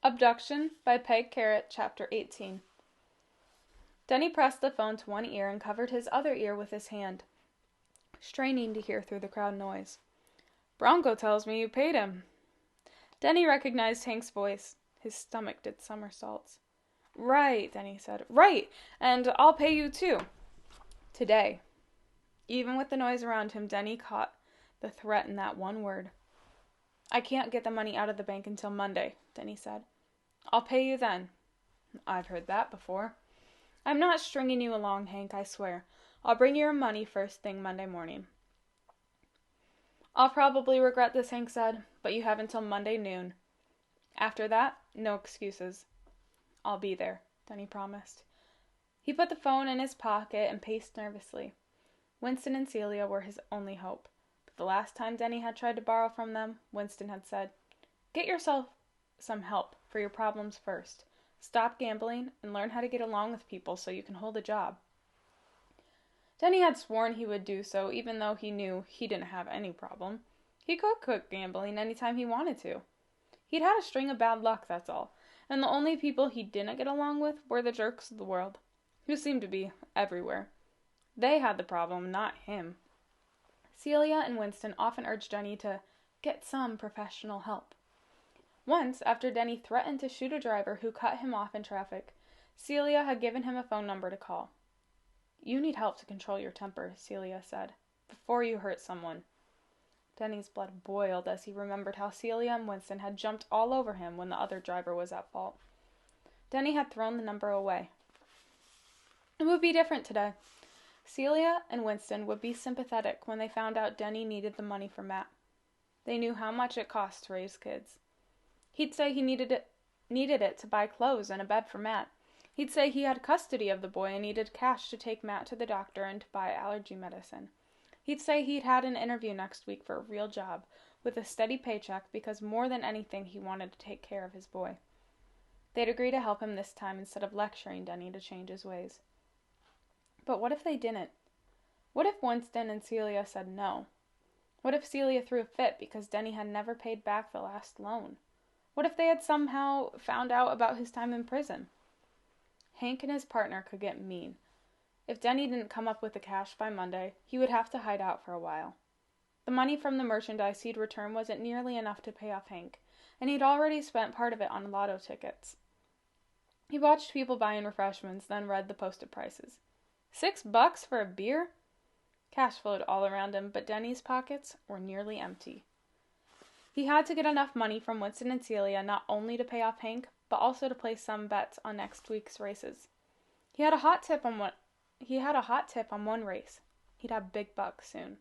Abduction by Peg Carrot, Chapter 18. Denny pressed the phone to one ear and covered his other ear with his hand, straining to hear through the crowd noise. "Bronco tells me you paid him." Denny recognized Hank's voice. His stomach did somersaults. "Right," Denny said. "Right, and I'll pay you too. Today." Even with the noise around him, Denny caught the threat in that one word. "I can't get the money out of the bank until Monday," Denny said. "I'll pay you then." "I've heard that before." "I'm not stringing you along, Hank, I swear. I'll bring you your money first thing Monday morning." "I'll probably regret this," Hank said, "but you have until Monday noon. After that, no excuses." "I'll be there," Denny promised. He put the phone in his pocket and paced nervously. Winston and Celia were his only hope. But the last time Denny had tried to borrow from them, Winston had said, "Get yourself some help for your problems first. Stop gambling and learn how to get along with people so you can hold a job." Denny had sworn he would do so, even though he knew he didn't have any problem. He could quit gambling anytime he wanted to. He'd had a string of bad luck, that's all, and the only people he didn't get along with were the jerks of the world, who seemed to be everywhere. They had the problem, not him. Celia and Winston often urged Denny to get some professional help. Once, after Denny threatened to shoot a driver who cut him off in traffic, Celia had given him a phone number to call. "You need help to control your temper," Celia said, "before you hurt someone." Denny's blood boiled as he remembered how Celia and Winston had jumped all over him when the other driver was at fault. Denny had thrown the number away. It would be different today. Celia and Winston would be sympathetic when they found out Denny needed the money for Matt. They knew how much it cost to raise kids. He'd say he needed it to buy clothes and a bed for Matt. He'd say he had custody of the boy and needed cash to take Matt to the doctor and to buy allergy medicine. He'd say he'd had an interview next week for a real job, with a steady paycheck, because more than anything he wanted to take care of his boy. They'd agree to help him this time instead of lecturing Denny to change his ways. But what if they didn't? What if Winston and Celia said no? What if Celia threw a fit because Denny had never paid back the last loan? What if they had somehow found out about his time in prison? Hank and his partner could get mean. If Denny didn't come up with the cash by Monday, he would have to hide out for a while. The money from the merchandise he'd return wasn't nearly enough to pay off Hank, and he'd already spent part of it on lotto tickets. He watched people buying refreshments, then read the posted prices. $6 for a beer? Cash flowed all around him, but Denny's pockets were nearly empty. He had to get enough money from Winston and Celia not only to pay off Hank, but also to place some bets on next week's races. He had a hot tip on one race. He'd have big bucks soon.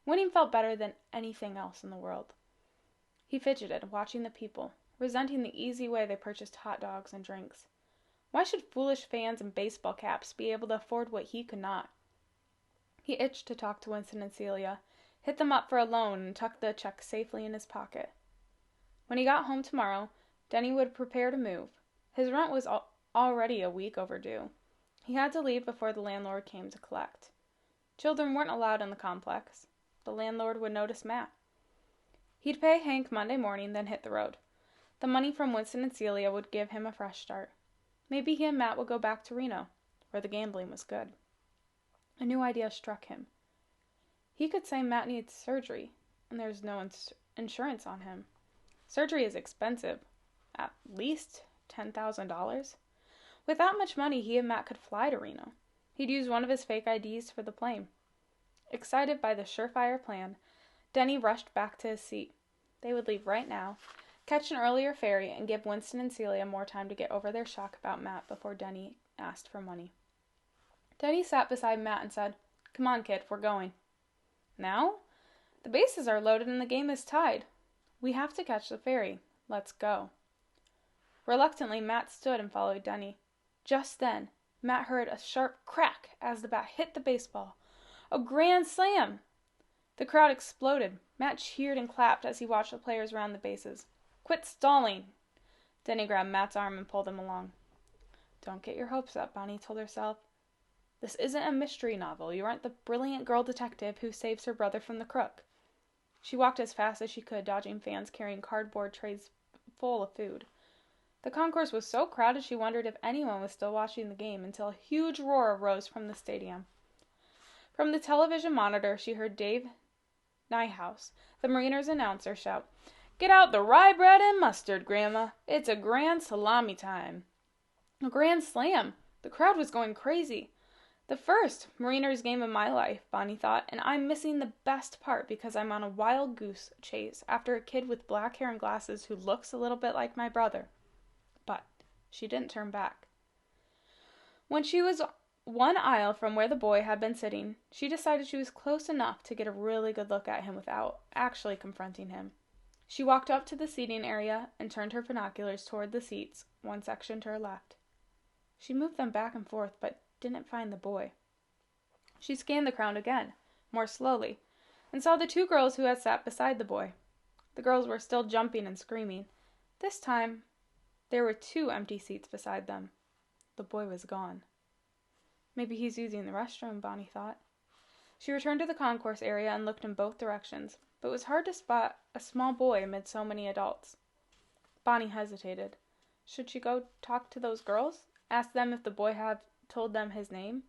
Winning felt better than anything else in the world. He fidgeted, watching the people, resenting the easy way they purchased hot dogs and drinks. Why should foolish fans in baseball caps be able to afford what he could not? He itched to talk to Winston and Celia, hit them up for a loan, and tuck the check safely in his pocket. When he got home tomorrow, Denny would prepare to move. His rent was already a week overdue. He had to leave before the landlord came to collect. Children weren't allowed in the complex. The landlord would notice Matt. He'd pay Hank Monday morning, then hit the road. The money from Winston and Celia would give him a fresh start. Maybe he and Matt would go back to Reno, where the gambling was good. A new idea struck him. He could say Matt needs surgery, and there's no insurance on him. Surgery is expensive, at least $10,000. With that much money, he and Matt could fly to Reno. He'd use one of his fake IDs for the plane. Excited by the surefire plan, Denny rushed back to his seat. They would leave right now, catch an earlier ferry, and give Winston and Celia more time to get over their shock about Matt before Denny asked for money. Denny sat beside Matt and said, "Come on, kid, we're going." "Now? The bases are loaded and the game is tied. We have to catch the ferry. Let's go." Reluctantly, Matt stood and followed Denny. Just then, Matt heard a sharp crack as the bat hit the baseball. A grand slam! The crowd exploded. Matt cheered and clapped as he watched the players round the bases. "Quit stalling!" Denny grabbed Matt's arm and pulled him along. "Don't get your hopes up," Bonnie told herself. "This isn't a mystery novel. You aren't the brilliant girl detective who saves her brother from the crook." She walked as fast as she could, dodging fans carrying cardboard trays full of food. The concourse was so crowded she wondered if anyone was still watching the game until a huge roar arose from the stadium. From the television monitor, she heard Dave Nyhouse, the Mariners announcer, shout, "Get out the rye bread and mustard, Grandma. It's a grand salami time." A grand slam! The crowd was going crazy. The first Mariners game of my life, Bonnie thought, and I'm missing the best part because I'm on a wild goose chase after a kid with black hair and glasses who looks a little bit like my brother. But she didn't turn back. When she was one aisle from where the boy had been sitting, she decided she was close enough to get a really good look at him without actually confronting him. She walked up to the seating area and turned her binoculars toward the seats, one section to her left. She moved them back and forth, but didn't find the boy. She scanned the crowd again, more slowly, and saw the two girls who had sat beside the boy. The girls were still jumping and screaming. This time, there were 2 empty seats beside them. The boy was gone. Maybe he's using the restroom, Bonnie thought. She returned to the concourse area and looked in both directions, but it was hard to spot a small boy amid so many adults. Bonnie hesitated. Should she go talk to those girls? Ask them if the boy had told them his name?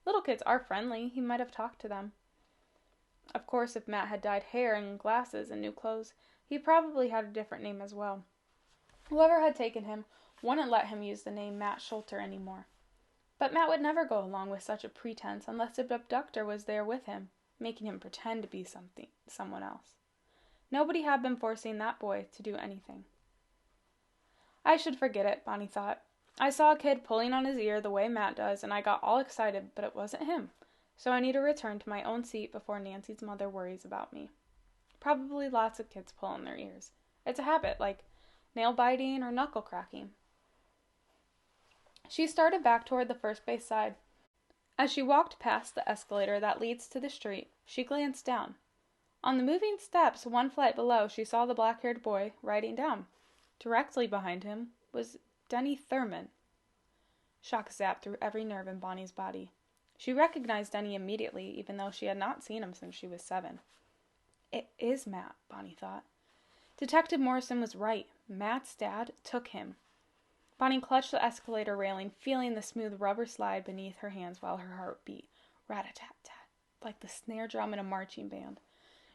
Little kids are friendly. He might have talked to them. Of course, if Matt had dyed hair and glasses and new clothes, he probably had a different name as well. Whoever had taken him wouldn't let him use the name Matt Schulter anymore. But Matt would never go along with such a pretense unless the abductor was there with him, making him pretend to be someone else. Nobody had been forcing that boy to do anything. I should forget it, Bonnie thought. I saw a kid pulling on his ear the way Matt does, and I got all excited, but it wasn't him. So I need to return to my own seat before Nancy's mother worries about me. Probably lots of kids pull on their ears. It's a habit, like nail biting or knuckle cracking. She started back toward the first base side. As she walked past the escalator that leads to the street, she glanced down. On the moving steps, one flight below, she saw the black-haired boy riding down. Directly behind him was Denny Thurman. Shock zapped through every nerve in Bonnie's body. She recognized Denny immediately, even though she had not seen him since she was 7. It is Matt, Bonnie thought. Detective Morrison was right. Matt's dad took him. Bonnie clutched the escalator railing, feeling the smooth rubber slide beneath her hands while her heart beat, rat-a-tat-tat, like the snare drum in a marching band.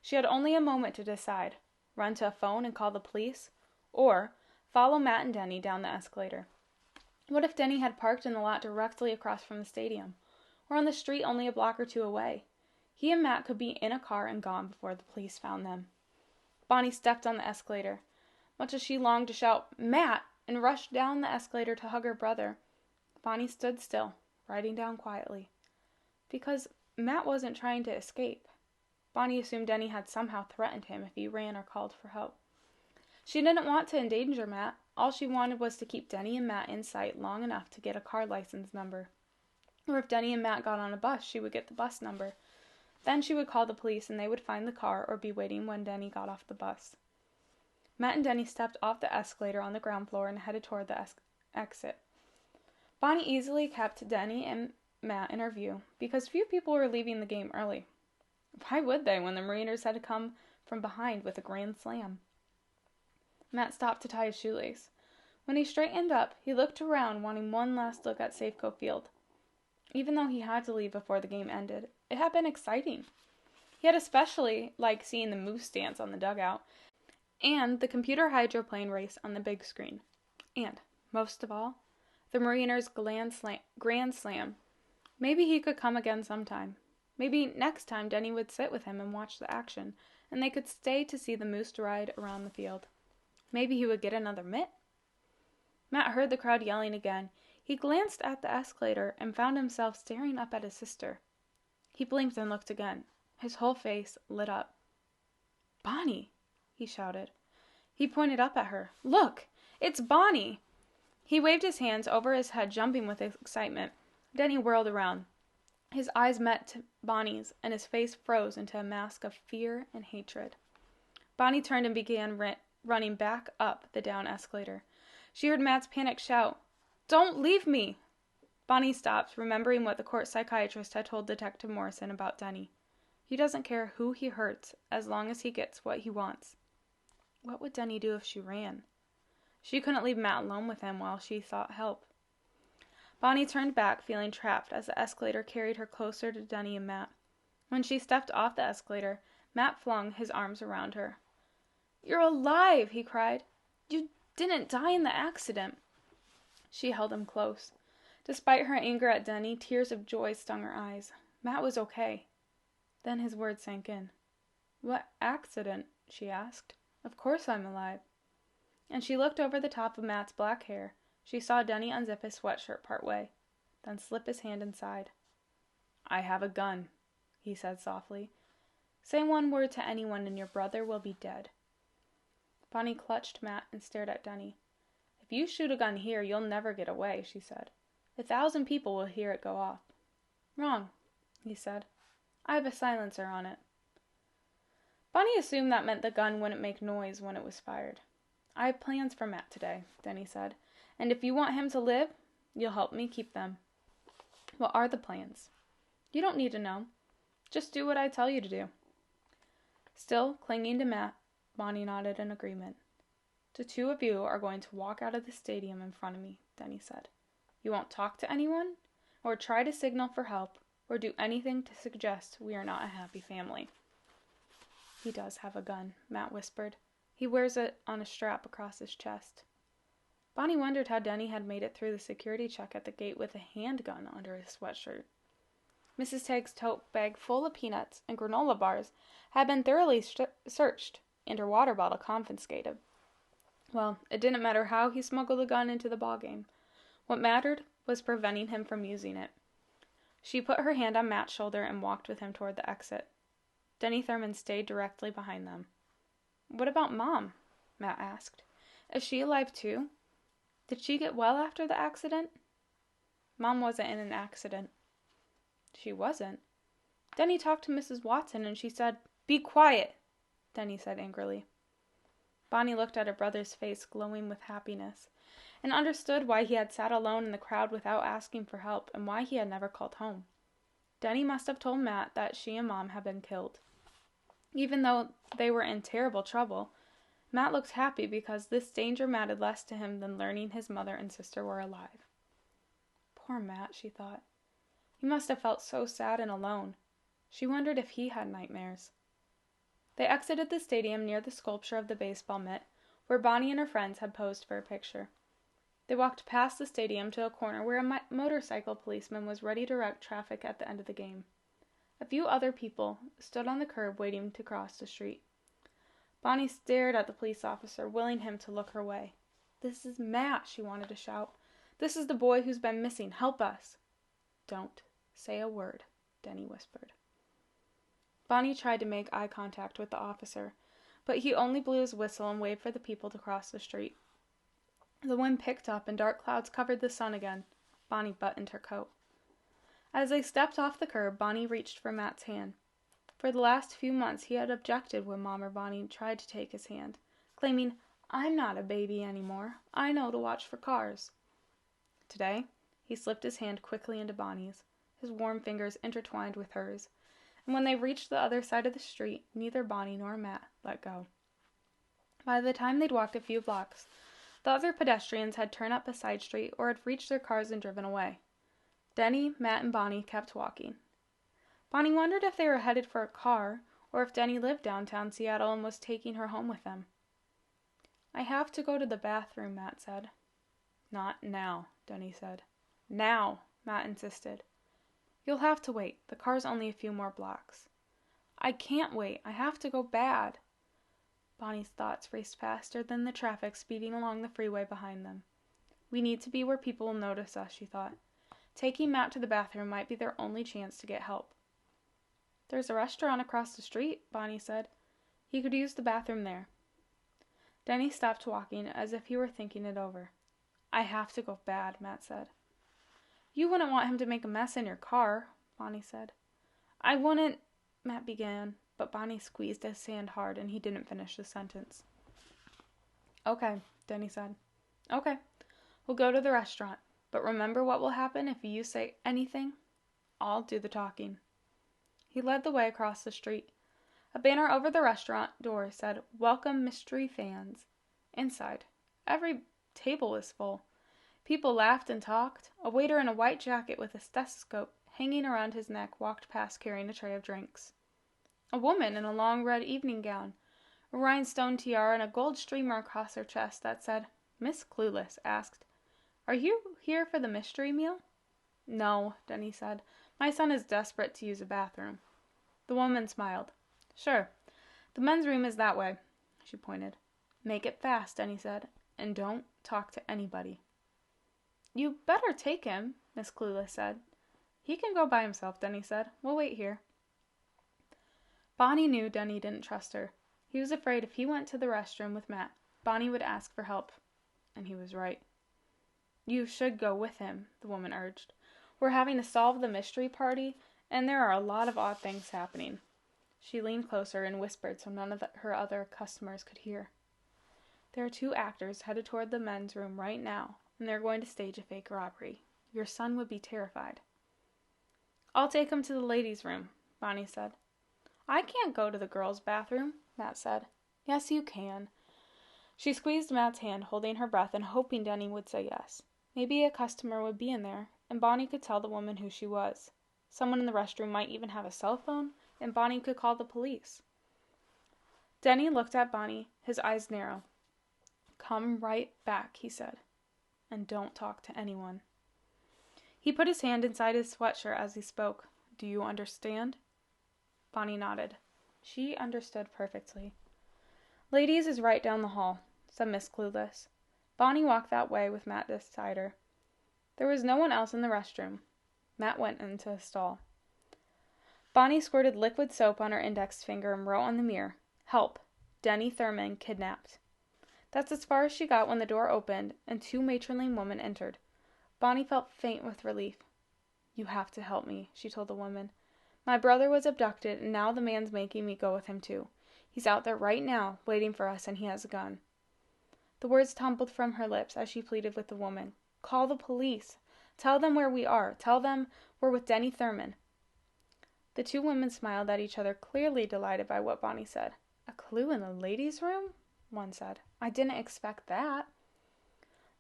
She had only a moment to decide, run to a phone and call the police, or follow Matt and Denny down the escalator. What if Denny had parked in the lot directly across from the stadium, or on the street only a block or 2 away? He and Matt could be in a car and gone before the police found them. Bonnie stepped on the escalator. Much as she longed to shout, "Matt!" and rushed down the escalator to hug her brother, Bonnie stood still, riding down quietly. Because Matt wasn't trying to escape. Bonnie assumed Denny had somehow threatened him if he ran or called for help. She didn't want to endanger Matt. All she wanted was to keep Denny and Matt in sight long enough to get a car license number. Or if Denny and Matt got on a bus, she would get the bus number. Then she would call the police and they would find the car or be waiting when Denny got off the bus. Matt and Denny stepped off the escalator on the ground floor and headed toward the exit. Bonnie easily kept Denny and Matt in her view, because few people were leaving the game early. Why would they when the Mariners had to come from behind with a grand slam? Matt stopped to tie his shoelace. When he straightened up, he looked around, wanting one last look at Safeco Field. Even though he had to leave before the game ended, it had been exciting. He had especially liked seeing the moose dance on the dugout, and the computer hydroplane race on the big screen. And, most of all, the Mariners' grand slam. Maybe he could come again sometime. Maybe next time Denny would sit with him and watch the action, and they could stay to see the moose ride around the field. Maybe he would get another mitt. Matt heard the crowd yelling again. He glanced at the escalator and found himself staring up at his sister. He blinked and looked again. His whole face lit up. "Bonnie!" he shouted. He pointed up at her. "Look! It's Bonnie!" He waved his hands over his head, jumping with excitement. Denny whirled around. His eyes met Bonnie's, and his face froze into a mask of fear and hatred. Bonnie turned and began running back up the down escalator. She heard Matt's panicked shout, "Don't leave me!" Bonnie stopped, remembering what the court psychiatrist had told Detective Morrison about Denny. He doesn't care who he hurts, as long as he gets what he wants. What would Denny do if she ran? She couldn't leave Matt alone with him while she sought help. Bonnie turned back, feeling trapped, as the escalator carried her closer to Denny and Matt. When she stepped off the escalator, Matt flung his arms around her. "You're alive!" he cried. "You didn't die in the accident." She held him close. Despite her anger at Denny, tears of joy stung her eyes. Matt was okay. Then his words sank in. "What accident?" she asked. "Of course I'm alive." And she looked over the top of Matt's black hair. She saw Denny unzip his sweatshirt part way, then slip his hand inside. "I have a gun," he said softly. "Say one word to anyone and your brother will be dead." Bonnie clutched Matt and stared at Denny. "If you shoot a gun here, you'll never get away," she said. "1,000 people will hear it go off." "Wrong," he said. "I have a silencer on it." Bonnie assumed that meant the gun wouldn't make noise when it was fired. "I have plans for Matt today," Denny said, "and if you want him to live, you'll help me keep them." "What are the plans?" "You don't need to know. Just do what I tell you to do." Still clinging to Matt, Bonnie nodded in agreement. "The two of you are going to walk out of the stadium in front of me," Denny said. "You won't talk to anyone, or try to signal for help, or do anything to suggest we are not a happy family." "He does have a gun," Matt whispered. "He wears it on a strap across his chest." Bonnie wondered how Denny had made it through the security check at the gate with a handgun under his sweatshirt. Mrs. Tagg's tote bag full of peanuts and granola bars had been thoroughly searched, and her water bottle confiscated. Well, it didn't matter how he smuggled the gun into the ballgame. What mattered was preventing him from using it. She put her hand on Matt's shoulder and walked with him toward the exit. Denny Thurman stayed directly behind them. "What about Mom?" Matt asked. "Is she alive too? Did she get well after the accident?" "Mom wasn't in an accident." "She wasn't?" "Denny talked to Mrs. Watson and she said—" "Be quiet!" Denny said angrily. Bonnie looked at her brother's face glowing with happiness, and understood why he had sat alone in the crowd without asking for help, and why he had never called home. Denny must have told Matt that she and Mom had been killed. Even though they were in terrible trouble, Matt looked happy because this danger mattered less to him than learning his mother and sister were alive. Poor Matt, she thought. He must have felt so sad and alone. She wondered if he had nightmares. They exited the stadium near the sculpture of the baseball mitt, where Bonnie and her friends had posed for a picture. They walked past the stadium to a corner where a motorcycle policeman was ready to direct traffic at the end of the game. A few other people stood on the curb waiting to cross the street. Bonnie stared at the police officer, willing him to look her way. "This is Matt," she wanted to shout. "This is the boy who's been missing. Help us." "Don't say a word," Denny whispered. Bonnie tried to make eye contact with the officer, but he only blew his whistle and waved for the people to cross the street. The wind picked up and dark clouds covered the sun again. Bonnie buttoned her coat. As they stepped off the curb, Bonnie reached for Matt's hand. For the last few months he had objected when Mom or Bonnie tried to take his hand, claiming, "I'm not a baby anymore. I know to watch for cars." Today, he slipped his hand quickly into Bonnie's, his warm fingers intertwined with hers, and when they reached the other side of the street, neither Bonnie nor Matt let go. By the time they'd walked a few blocks, the other pedestrians had turned up a side street or had reached their cars and driven away. Denny, Matt, and Bonnie kept walking. Bonnie wondered if they were headed for a car, or if Denny lived downtown Seattle and was taking her home with them. "I have to go to the bathroom," Matt said. "Not now," Denny said. "Now," Matt insisted. "You'll have to wait. The car's only a few more blocks." "I can't wait. I have to go bad." Bonnie's thoughts raced faster than the traffic speeding along the freeway behind them. "We need to be where people will notice us," she thought. Taking Matt to the bathroom might be their only chance to get help. "There's a restaurant across the street," Bonnie said. "He could use the bathroom there." Denny stopped walking as if he were thinking it over. "I have to go bad," Matt said. "You wouldn't want him to make a mess in your car," Bonnie said. "I wouldn't," Matt began, but Bonnie squeezed his hand hard and he didn't finish the sentence. "Okay," Denny said. "Okay, we'll go to the restaurant, but remember what will happen if you say anything? I'll do the talking." He led the way across the street. A banner over the restaurant door said, "Welcome Mystery Fans." Inside, every table was full. People laughed and talked. A waiter in a white jacket with a stethoscope hanging around his neck walked past carrying a tray of drinks. A woman in a long red evening gown, a rhinestone tiara, and a gold streamer across her chest that said, Miss Clueless, asked, "Are you here for the mystery meal?" "No," Denny said. "My son is desperate to use a bathroom." The woman smiled. "Sure. The men's room is that way." She pointed. "Make it fast," Denny said, "and don't talk to anybody." "You better take him," Miss Clueless said. "He can go by himself," Denny said. "We'll wait here." Bonnie knew Denny didn't trust her. He was afraid if he went to the restroom with Matt, Bonnie would ask for help. And he was right. "You should go with him," the woman urged. "We're having to solve the mystery party, and there are a lot of odd things happening." She leaned closer and whispered so none of her other customers could hear. "There are 2 actors headed toward the men's room right now, and they're going to stage a fake robbery. Your son would be terrified." "I'll take him to the ladies' room," Bonnie said. "I can't go to the girls' bathroom," Matt said. "Yes, you can." She squeezed Matt's hand, holding her breath and hoping Denny would say yes. Maybe a customer would be in there, and Bonnie could tell the woman who she was. Someone in the restroom might even have a cell phone, and Bonnie could call the police. Denny looked at Bonnie, his eyes narrow. "Come right back," he said, "and don't talk to anyone." He put his hand inside his sweatshirt as he spoke. "Do you understand?" Bonnie nodded. She understood perfectly. "Ladies is right down the hall," said Miss Clueless. Bonnie walked that way with Matt beside her. There was no one else in the restroom. Matt went into a stall. Bonnie squirted liquid soap on her index finger and wrote on the mirror, "Help. Denny Thurman kidnapped." That's as far as she got when the door opened and 2 matronly women entered. Bonnie felt faint with relief. "You have to help me," she told the woman. "My brother was abducted, and now the man's making me go with him too. He's out there right now, waiting for us, and he has a gun." The words tumbled from her lips as she pleaded with the woman. "Call the police. Tell them where we are. Tell them we're with Denny Thurman." The 2 women smiled at each other, clearly delighted by what Bonnie said. "A clue in the ladies' room?" one said. "I didn't expect that."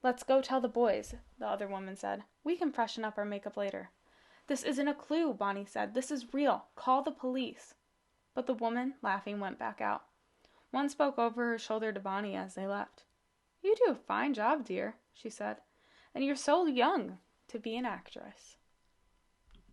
"Let's go tell the boys," the other woman said. "We can freshen up our makeup later." "This isn't a clue," Bonnie said. "This is real. Call the police." But the woman, laughing, went back out. One spoke over her shoulder to Bonnie as they left. "You do a fine job, dear," she said. "And you're so young to be an actress."